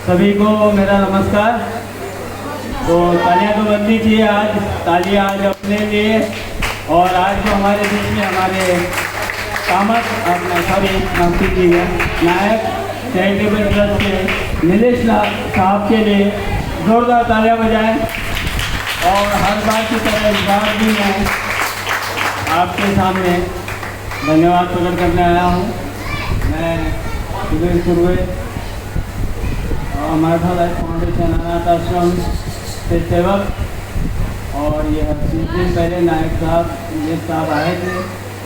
सभी को मेरा नमस्कार। तो तालियां तो बननी चाहिए आज, तालियां आज अपने लिए। और आज जो हमारे बीच में हमारे कामत नामती जी है, नायक चैरिटेबल ट्रस्ट के नीलेश साहब के लिए जोरदार तालियां बजाएं। और हर बार की तरह इस बार भी मैं आपके सामने धन्यवाद प्रकट करने आया हूँ। मैं सुबह मराठा लाइफ फाउंडेशन अनाथ आश्रम से सेवक, और यह 30 दिन पहले नायक साहब आए थे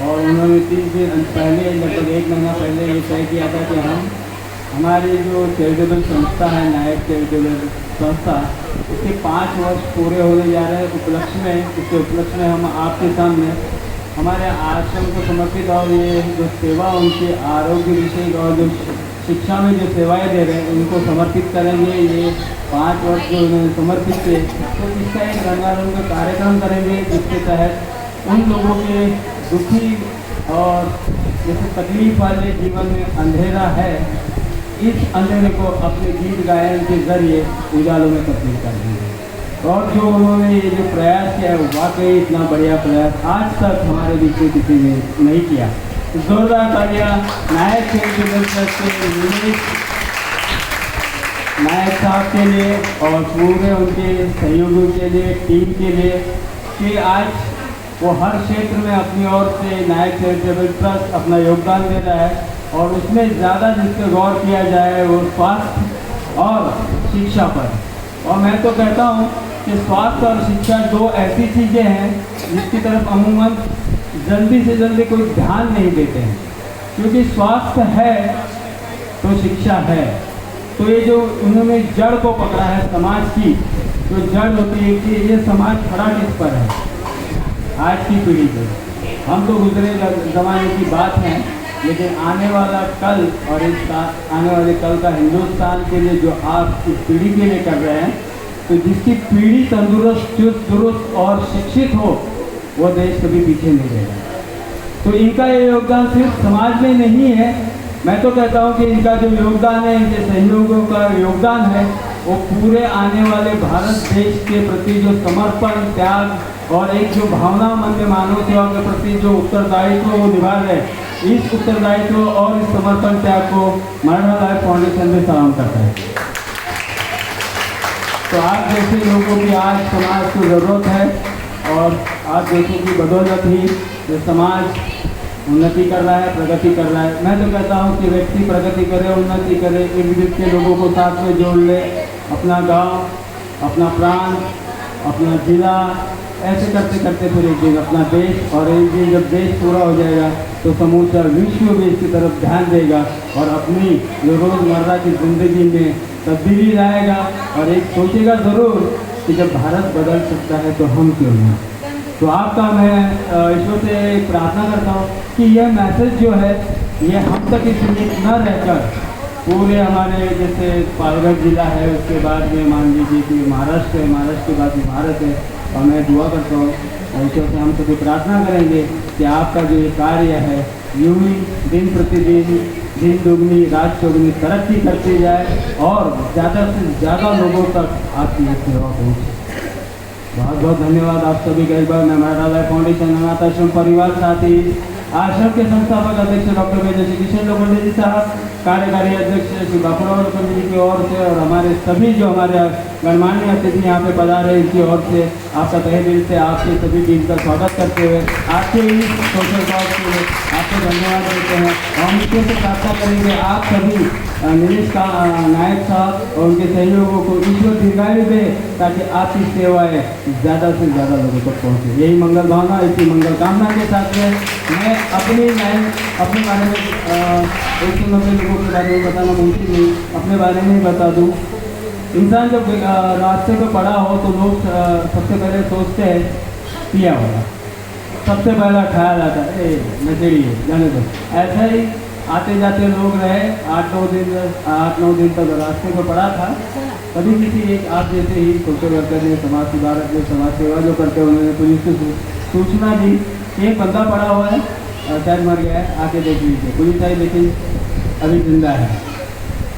और उन्होंने 30 दिन पहले, लगभग 1 महीना पहले ये तय किया था कि हम हमारी जो चैरिटेबल संस्था है, नायक चैरिटेबल संस्था, उसके 5 वर्ष पूरे होने जा रहे हैं उपलक्ष्य में। इसके उपलक्ष्य में हम आपके सामने हमारे आश्रम को समर्पित और ये जो सेवा उनके आरोग्य विषय और जो शिक्षा में जो सेवाएं दे रहे हैं उनको समर्पित करेंगे। ये 5 वर्ष जो उन्होंने समर्पित किए, तो इसका एक रंगारंग कार्यक्रम करेंगे जिसके तहत उन लोगों के दुखी और जैसे तकलीफ वाले जीवन में अंधेरा है, इस अंधेरे को अपने गीत गायन के जरिए उजालों में तब्दील कर देंगे। और जो उन्होंने ये जो प्रयास किया है, वाकई इतना बढ़िया प्रयास आज तक हमारे बीच में किसी ने नहीं किया। जोरदार तालियां नायक चैरिटेबल ट्रस्ट के नायक साहब के लिए और पूरे उनके सहयोगियों के लिए, टीम के लिए, कि आज वो हर क्षेत्र में अपनी ओर से नायक चैरिटेबल ट्रस्ट अपना योगदान दे रहा है। और उसमें ज़्यादा जिस पर गौर किया जाए वो स्वास्थ्य और शिक्षा पर। और मैं तो कहता हूँ कि स्वास्थ्य और शिक्षा 2 ऐसी चीज़ें हैं जिसकी तरफ अमूमन जल्दी से जल्दी कोई ध्यान नहीं देते हैं, क्योंकि स्वास्थ्य है तो शिक्षा है। तो ये जो उन्होंने जड़ को पकड़ा है, समाज की जो जड़ होती है कि ये समाज खड़ा किस पर है आज की पीढ़ी पे। हम तो गुजरे ज़माने की बात है, लेकिन आने वाला कल और इस आने वाले कल का हिंदुस्तान के लिए जो आप इस पीढ़ी के लिए कर रहे हैं, तो जिसकी पीढ़ी तंदुरुस्त, चुस्त दुरुस्त और शिक्षित हो, वो देश कभी पीछे नहीं रहेगा। तो इनका ये योगदान सिर्फ समाज में नहीं है, मैं तो कहता हूँ कि इनका जो योगदान है, इनके सहयोगों का योगदान है, वो पूरे आने वाले भारत देश के प्रति जो समर्पण, त्याग और एक जो भावना मन में मानव सेवा के प्रति जो उत्तरदायित्व वो निभा रहे, इस उत्तरदायित्व और इस समर्पण त्याग को मराठा लाइफ फाउंडेशन में सलाम करता है। तो आप जैसे लोगों की आज समाज को ज़रूरत है, और आप जैसे की बदौलत ही ये समाज उन्नति कर रहा है, प्रगति कर रहा है। मैं तो कहता हूँ कि व्यक्ति प्रगति करे, उन्नति करे, इर्द-गिर्द के लोगों को साथ में जोड़ ले, अपना गांव, अपना प्रांत, अपना जिला, ऐसे करते करते फिर एक दिन अपना देश, और एक दिन जब देश पूरा हो जाएगा तो समूचा विश्व भी इसकी तरफ ध्यान देगा और अपनी जो रोज़मर्रा की ज़िंदगी में तब्दीली लाएगा। और एक सोचेगा ज़रूर कि जब भारत बदल सकता है तो हम क्यों नहीं। तो आपका मैं ईश्वर से प्रार्थना करता हूँ कि यह मैसेज जो है ये हम तक ही सीमित न रहकर पूरे हमारे, जैसे पालघर जिला है, उसके बाद में मान लीजिए कि महाराष्ट्र है, महाराष्ट्र के बाद में भारत है। और मैं दुआ करता हूँ, ईश्वर से हम सभी प्रार्थना करेंगे कि आपका जो ये कार्य है यूं ही दिन प्रतिदिन, दिन दुगनी रात चौगुनी तरक्की करती जाए और ज़्यादा से ज़्यादा लोगों तक आपकी ये सेवा पहुँचे। बहुत बहुत धन्यवाद आप सभी का। एक बार मैं मराठा लाइफ फाउंडेशन अनाथ आश्रम परिवार साथी आश्रम के संस्थापक अध्यक्ष डॉक्टर वेद श्री किशन लोखंडे जी साहब, कार्यकारी अध्यक्ष श्री बाबूराव लोखंडे जी की ओर से, और हमारे सभी जो हमारे गणमान्य अतिथि यहाँ पे पधारे इनकी ओर से आपका तहे दिल से आपके सभी टीम का स्वागत करते हुए आपके इस सोशल कॉज के लिए आपको धन्यवाद देते हैं। हम ईश्वर से प्रार्थना करेंगे आप सभी नीलेश नायक साहब और उनके सहयोगों को ईश्वर दीर्घायु दे, ताकि आपकी सेवाएँ ज़्यादा से ज़्यादा लोगों तक पहुँचे। यही मंगल भावना, इसी मंगल कामना के साथ में मैं अपने बारे में 190 लोगों के बारे में बताना मुमकिन नहीं, अपने बारे में ही बता दूँ। इंसान जब रास्ते पे पड़ा हो तो लोग सबसे पहले सोचते हैं पिया होगा, सबसे पहला ख्याल आता है नशेड़ी है, जाने दो। ऐसा ही आते जाते लोग रहे, 8-9 दिन तक रास्ते पे पड़ा था। कभी किसी एक आप जैसे ही सोशल वर्कर ने, समाज सुधारक ने, समाज सेवा जो करते हैं, उन्होंने पुलिस को सूचना दी कि एक बंदा पड़ा हुआ है, शायद मर गया है, आके देख लीजिए। पुलिस आई लेकिन अभी जिंदा है।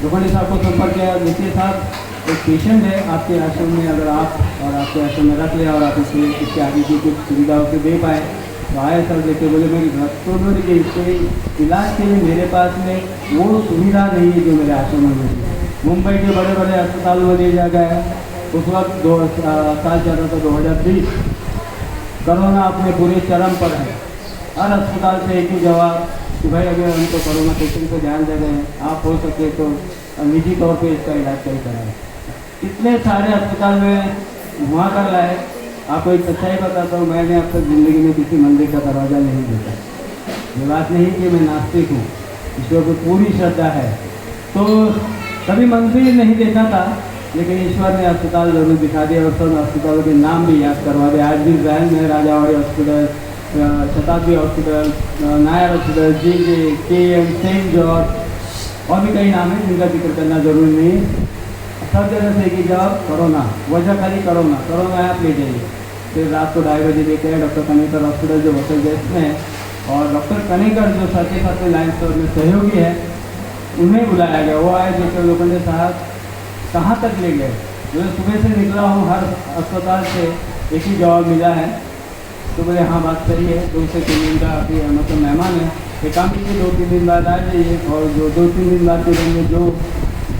लोखंडे साहब को संपर्क किया। देखिए साहब एक पेशेंट है आपके आश्रम में, अगर आप और आपके आश्रम में रख ले और आप इसके आगे की कुछ सुविधा उसे दे पाए तो आए सर। देखे बोले मेरी रक्तों के इसके इलाज के लिए मेरे पास में वो सुविधा नहीं है जो मेरे आश्रम में मिली। मुंबई के बड़े बड़े अस्पतालों में ले जा गया। उस वक्त 2 साल चल रहा था 2020, कोरोना अपने पूरे चरम पर है। हर अस्पताल से एक ही जवाब कि भाई अगर हमको कोरोना पेशेंट को ध्यान दे रहे हैं, आप हो सके तो निजी तौर पे इसका इलाज कहीं कराएं। इतने सारे अस्पताल में घुमा कर लाए। आपको एक सच्चाई बताता हूँ, मैंने अब तक ज़िंदगी में किसी मंदिर का दरवाज़ा नहीं देखा। ये बात नहीं कि मैं नास्तिक हूँ, ईश्वर को पूरी श्रद्धा है, तो कभी मंदिर नहीं देखा था, लेकिन ईश्वर ने अस्पताल जरूर दिखा दिया और सब अस्पतालों के नाम भी याद करवा दिया। आज भी जहन में Rajawadi hospital, Shatabdi hospital, Nair hospital, KM, saint George और भी कई नाम है जिनका जिक्र करना जरूरी नहीं। सब जगह से कि जब कोरोना, वजह खाली कोरोना है, आप ले जाइए। फिर रात को 2:30 बजे देखे हैं डॉक्टर कनेकर हॉस्पिटल जो होटल गेस्ट में है, और डॉक्टर कनेकर जो साथी साथ लाइन स्टोर में सहयोगी है, उन्हें बुलाया गया। वो आए, देखते लोखंडे साहब कहाँ तक ले गए। जो सुबह से निकला हूँ हर अस्पताल से एक ही जवाब मिला है। तो बोले हाँ बात सही है, 2 से 3 दिन का आपकी मतलब मेहमान है, एक काम कीजिए 2-3 दिन बाद आ जाइए और जो 2-3 दिन बाद के दिन में जो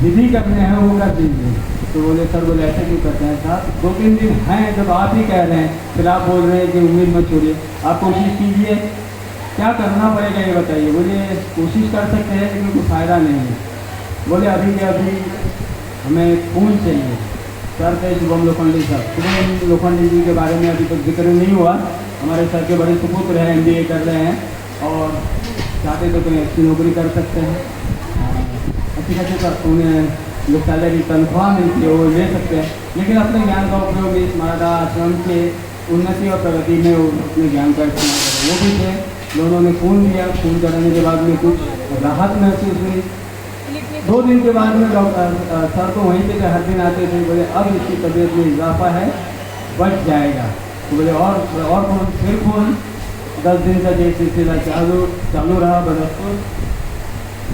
विधि करने हैं वो कर दीजिए। तो बोले सर, बोले ऐसे क्यों करते हैं साहब, 2-3 दिन हैं जब आप ही कह रहे हैं, फिर आप बोल रहे हैं कि उम्मीद मत छोड़िए, आप कोशिश कीजिए, क्या करना पड़ेगा ये बताइए। बोले कोशिश कर सकते हैं लेकिन कोई फ़ायदा नहीं है। बोले अभी के अभी हमें खून चाहिए। सर थे शुभम लोखंडे साहब। शुभम लोखंडे जी के बारे में अभी तक जिक्र नहीं हुआ। हमारे सर के बड़े सुपुत्र हैं, MBA कर रहे हैं और चाहते तो कोई अच्छी नौकरी कर सकते हैं, अच्छी खासी उन्हें जो सैलरी तनख्वाह मिलती है वो ले सकते हैं, लेकिन अपने ज्ञान का उपयोग इस मादा आश्रम के उन्नति और प्रगति में वो अपने ज्ञान का इस्तेमाल करें। वो भी थे, दोनों ने खून दिया। खून कराने के बाद में कुछ राहत महसूस हुई। 2 दिन के बाद में डॉक्टर सर तो वहीं पे हर दिन आते थे। बोले अब इसकी तबीयत में इजाफा है, बच जाएगा। तो बोले और खून, फिर खून। 10 दिन का ये सिलसिला चालू रहा। बदस्तूर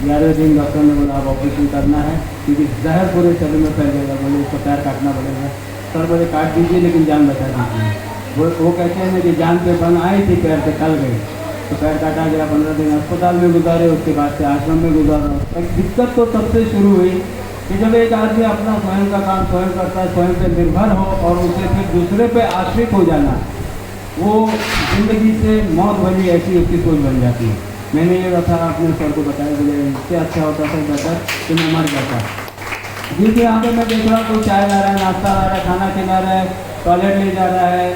11वें दिन डॉक्टर ने बोला अब ऑपरेशन करना है क्योंकि जहर पूरे शरीर में फैलेगा। बोले उसका पैर काटना पड़ेगा। सर बोले काट दीजिए लेकिन जान बचा दीजिए। वो कहते हैं कि जान पे बन आई थी, पैर से कल गई, तो पैर काटा गया। 15 दिन अस्पताल में गुजारे, उसके बाद से आश्रम में गुजारा। एक दिक्कत तो तब से शुरू हुई कि जब एक आदमी अपना स्वयं का काम स्वयं करता है, स्वयं पे निर्भर हो और उसे फिर दूसरे पे आश्रित हो जाना, वो जिंदगी से मौत भली ऐसी उसकी सोच बन जाती है। मैंने ये कथा अपने सर को बताया, बोले इससे अच्छा होता था बेहतर कि मैं मर जाता। जिस यहाँ पे मैं देख रहा हूँ कोई चाय ला रहा है, नाश्ता ला रहा है, खाना खिला रहा है, टॉयलेट ले जा रहा है,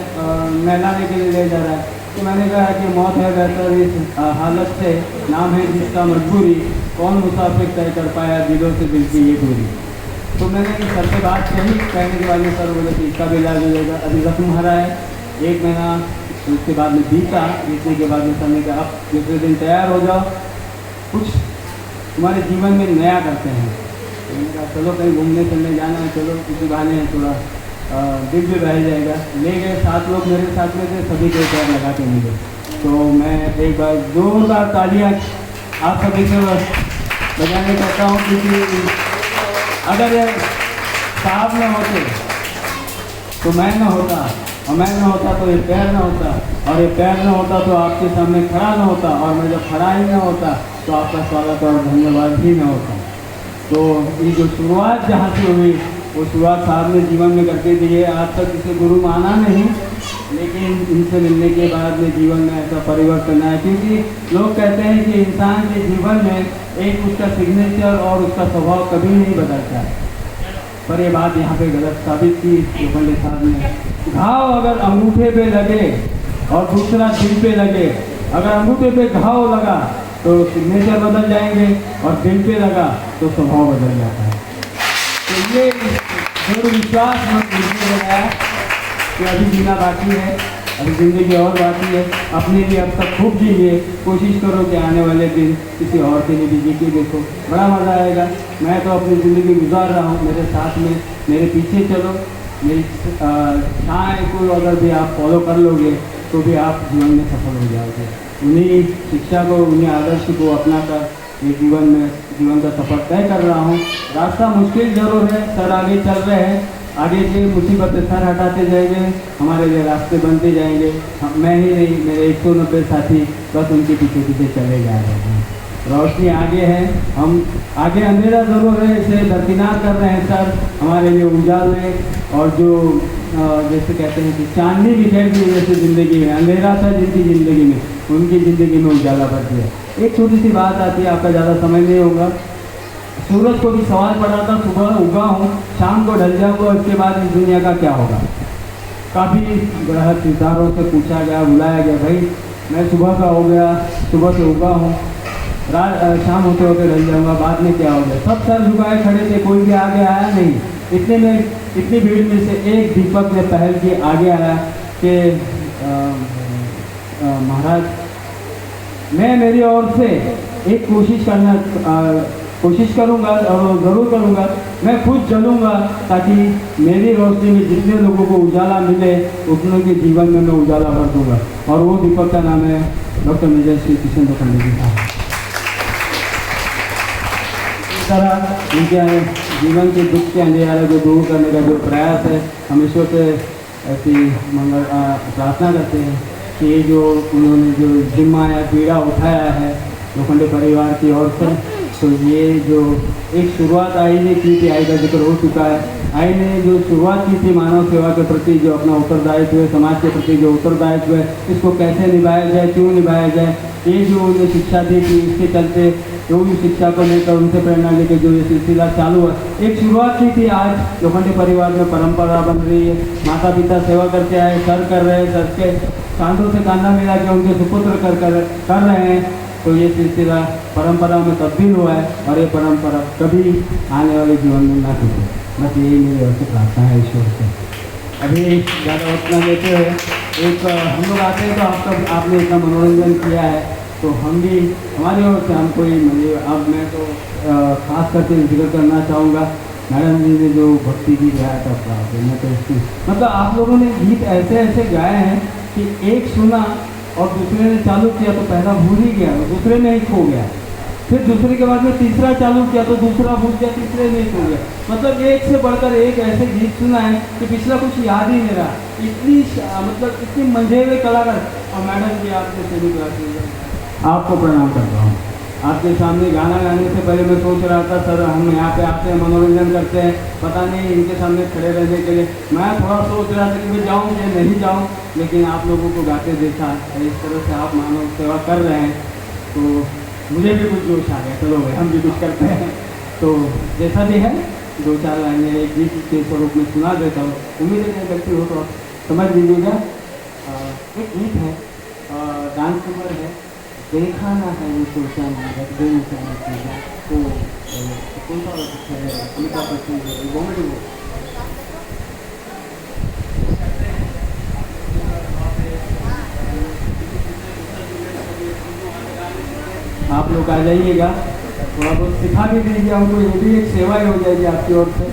नहलाने के लिए ले जा रहा है, तो मैंने कहा कि मौत है बेहतर इस हालत से, नाम है जिसका मजबूरी, कौन मुसाफिर तय कर पाया दिलों से दिल की ये दूरी। तो मैंने सर से बात कही, कहने के बाद में सर बोले कि इसका भी इलाज हो जाएगा। अभी रस्म भरा है, 1 महीना उसके बाद में बीतने के बाद में सर ने कहा अब दूसरे दिन तैयार हो जाओ, कुछ तुम्हारे जीवन में नया करते हैं। तो मैंने कहा चलो कहीं घूमने चलने जाना है, चलो किसी बहाने हैं थोड़ा दिल भी बह जाएगा। ले गए, 7 लोग मेरे साथ में थे, सभी के पैर लगा के मिले। तो मैं एक बार जोरदार तालियां आप सभी से बजाने चाहता हूँ, क्योंकि अगर ये साहब न होते तो मैं न होता, और मैं न होता तो ये पैर न होता, और ये पैर न होता तो आपके सामने खड़ा न होता, और मैं जब खड़ा ही न होता तो आपका स्वागत और धन्यवाद भी न होता। तो ये जो शुरुआत जहाँ से हुई वो शुरुआत साहब ने जीवन में करके दी है। आज तक इसे गुरु माना नहीं, लेकिन इनसे मिलने के बाद में जीवन में ऐसा परिवर्तन आया, क्योंकि लोग कहते हैं कि इंसान के जीवन में एक उसका सिग्नेचर और उसका स्वभाव कभी नहीं बदलता है, पर ये बात यहाँ पे गलत साबित की लोखंडे साहब ने। घाव अगर अंगूठे पे लगे और दूसरा दिल पे लगे, अगर अंगूठे पे घाव लगा तो सिग्नेचर बदल जाएंगे और दिल पे लगा तो स्वभाव बदल जाता है। तो ये जो विश्वास मुझे लगाया कि अभी जीना बाकी है, अभी ज़िंदगी और बाकी है, अपने लिए अब तक खूब जीजिए, कोशिश करो कि आने वाले दिन किसी और के लिए भी जी के देखो, बड़ा मज़ा आएगा। मैं तो अपनी ज़िंदगी गुजार रहा हूँ, मेरे साथ में मेरे पीछे चलो, मेरी छाएँ को अगर भी आप फॉलो कर लोगे तो भी आप जीवन में सफल हो जाओगे। उन्हीं शिक्षा को, उन्हीं आदर्श को अपना कर ये जीवन का सफ़र तय कर रहा हूँ। रास्ता मुश्किल जरूर है, सर आगे चल रहे हैं, आगे से मुसीबत सर हटाते जाएंगे, हमारे लिए रास्ते बनते जाएंगे। मैं ही नहीं, मेरे 190 साथी बस उनके पीछे पीछे चले जा रहे हैं। रोशनी आगे है, हम आगे अंधेरा ज़रूर है, इसे दरकिनार कर रहे हैं सर, हमारे लिए उजाले। और जो जैसे कहते हैं कि चांदनी बिखेर दी जैसे ज़िंदगी में, अंधेरा था जिनकी ज़िंदगी में, उनकी ज़िंदगी में उजाला भर दिया। एक छोटी सी बात आती है, आपका ज़्यादा समय नहीं होगा। सूरज को भी सवाल पड़ा था, सुबह उगा हूँ, शाम को ढल जाऊँगा, उसके बाद इस दुनिया का क्या होगा। काफ़ी ग्रह सितारों से पूछा गया, बुलाया गया, भाई मैं सुबह का हो गया, सुबह से उगा हूँ, शाम होते होते ढल जाऊँगा, बाद में क्या हो गया। सब सर झुकाए खड़े थे, कोई भी आगे आया नहीं। इतने में, इतनी भीड़ में से एक दीपक ने पहल की आगे आया कि महाराज, मैं मेरी ओर से एक कोशिश करूँगा और ज़रूर करूँगा, मैं खुद चलूँगा ताकि मेरी रोशनी में जितने लोगों को उजाला मिले उतनों के जीवन में मैं उजाला भर दूँगा। और वो दीपक का नाम है डॉक्टर मेजर श्री कृष्ण लोखंडे जी साहब। इस तरह उनके जीवन के दुख के अंधेरे को दूर करने का जो प्रयास है, हम ईश्वर से ऐसी प्रार्थना करते हैं कि जो उन्होंने जो जिम्मा या पीड़ा उठाया है लोखंडे परिवार की ओर से, तो ये जो एक शुरुआत आई ने की थी, आई का जिक्र हो चुका है, आई ने जो शुरुआत की थी मानव सेवा के प्रति, जो अपना उत्तरदायित्व है, समाज के प्रति जो उत्तरदायित्व है, इसको कैसे निभाया जाए, क्यों निभाया जाए, ये जो उन्हें शिक्षा दी थी, इसके चलते जो भी शिक्षा को लेकर उनसे प्रेरणा लेकर जो ये सिलसिला चालू है, एक शुरुआत की थी, आज लोखंडे परिवार में परंपरा बन रही है। माता पिता सेवा करके आए, सर कर रहे हैं, सर के कांधों से कांधा मिला के उनके सुपुत्र कर रहे हैं। तो ये सिलसिला परंपरा में तब्दील हुआ है और ये परंपरा कभी आने वाले जीवन में ना टूटे, बस यही मेरी ओर से प्रार्थना है ईश्वर से। अभी ज़्यादा उतना लेते हुए एक हम लोग आते हैं तो आपने इतना मनोरंजन किया है, तो हम भी हमारी ओर से हमको ही अब मैं तो खास करके जिक्र करना चाहूँगा, मैडम जी ने जो भक्ति गीत गाया था, मैं तो इसकी मतलब आप लोगों ने गीत ऐसे ऐसे गाए हैं कि एक सुना और दूसरे ने चालू किया तो पहला भूल ही गया, दूसरे में ही खो गया, फिर दूसरे के बाद में तीसरा चालू किया तो दूसरा भूल गया, तीसरे में ही खो गया। मतलब एक से बढ़कर एक ऐसे गीत सुना है कि पिछला कुछ याद ही नहीं रहा। इतनी मतलब इतनी मंझे हुए कलाकार। और मैडम जी आपने सभी क्लास आपको प्रणाम करता हूँ। आपके सामने गाना गाने से पहले मैं सोच रहा था सर हम यहाँ पे आते हैं, मनोरंजन करते हैं, पता नहीं इनके सामने खड़े रहने के लिए मैं थोड़ा सोच रहा था कि मैं जाऊँ या नहीं जाऊँ, लेकिन आप लोगों को गाते देखा, इस तरह से आप मानव सेवा कर रहे हैं तो मुझे भी कुछ जोश आ गया, चलो भाई हम भी कुछ करते हैं। तो जैसा भी है 2-4 लाइनें एक गीत के स्वरूप में सुना देता हूँ, उम्मीद है गलती हो तो आप समझ लीजिएगा। एक गीत है, डांस नंबर है, देखा ना है वो सोचा ना रख दे तो कौन सा है, अमिताभ बच्चन कॉमेडी वो आप लोग आ जाइएगा, थोड़ा बहुत सिखा भी दीजिए हमको, ये भी एक सेवा ही हो जाएगी आपकी ओर से।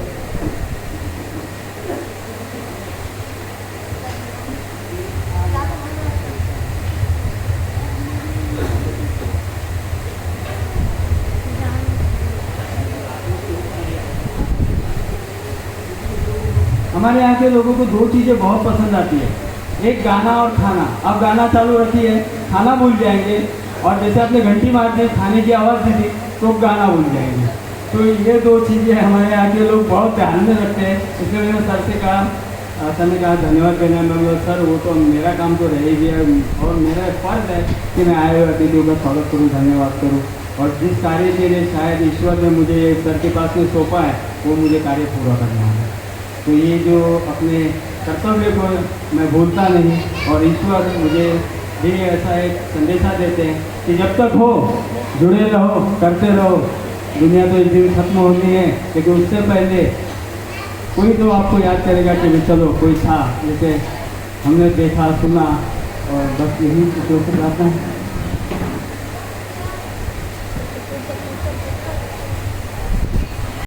हमारे यहाँ के लोगों को 2 चीज़ें बहुत पसंद आती है, एक गाना और खाना। अब गाना चालू रखिए, खाना भूल जाएंगे, और जैसे आपने घंटी मार दी खाने की आवाज़ दी थी तो गाना भूल जाएंगे। तो ये 2 चीज़ें हमारे यहाँ के लोग बहुत ध्यान में रखते हैं। इसलिए मैंने सर से कहा, सर ने कहा धन्यवाद देना, मैं सर वो तो मेरा काम तो रहेगी और मेरा फ़र्ज है कि मैं आए हुए अतिथियों का स्वागत करूँ, धन्यवाद करूँ, और जिस कार्य के लिए शायद ईश्वर ने मुझे सर के पास में सौंपा है वो मुझे कार्य पूरा करना है। तो ये जो अपने कर्तव्य को मैं भूलता नहीं, और ईश्वर मुझे भी ऐसा एक संदेशा देते हैं कि जब तक हो जुड़े रहो, करते रहो, दुनिया तो एक दिन खत्म होनी है, लेकिन उससे पहले कोई तो आपको याद करेगा कि चलो कोई था, जैसे हमने देखा सुना, और बस यही जो प्रार्थना है।